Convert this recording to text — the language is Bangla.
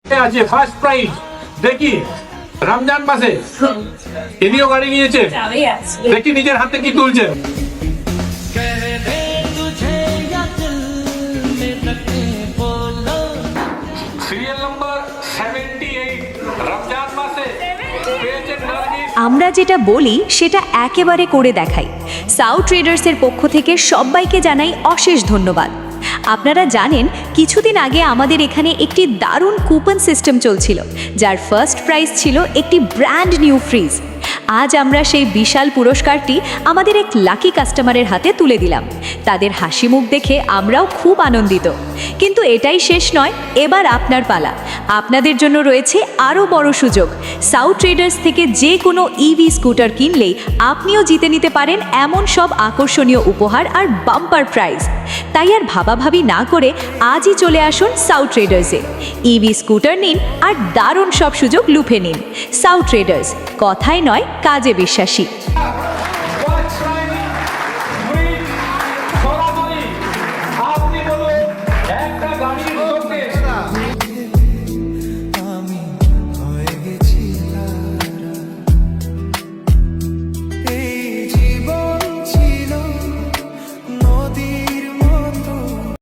আছে ফার্স্ট প্রাইজ দেখি রমজান মাসে ইনিও গাড়ি নিয়েছে, দেখি নিজের হাতে কি তুলছে। সিরিয়াল নাম্বার 78 রমজান মাসে পেয়েছে নার্গিস। আমরা যেটা বলি সেটা একেবারে করে দেখাই। সাউ ট্রেডার্সের পক্ষ থেকে সবাইকে জানাই অশেষ ধন্যবাদ। আপনারা জানেন কিছুদিন আগে আমাদের এখানে একটি দারুণ কুপন সিস্টেম চলছিল, যার ফার্স্ট প্রাইজ ছিল একটি ব্র্যান্ড নিউ ফ্রিজ। আজ আমরা সেই বিশাল পুরস্কারটি আমাদের এক লাকি কাস্টমারের হাতে তুলে দিলাম। তাদের হাসি মুখ দেখে আমরাও খুব আনন্দিত। কিন্তু এটাই শেষ নয়, এবার আপনার পালা। আপনাদের জন্য রয়েছে আরও বড় সুযোগ। সাউ ট্রেডার্স থেকে যে কোনো ইভি স্কুটার কিনলেই আপনিও জিতে নিতে পারেন এমন সব আকর্ষণীয় উপহার আর বাম্পার প্রাইজ। তাই আর ভাবাভাবি না করে আজই চলে আসুন সাউ ট্রেডার্সে। ইভি স্কুটার নিন আর দারুণ সব সুযোগ লুফে নিন। সাউ ট্রেডার্স, কথায় নয় কাজে বিশ্বাসী। সরাসরি আপনি বলুন একটা গাড়ির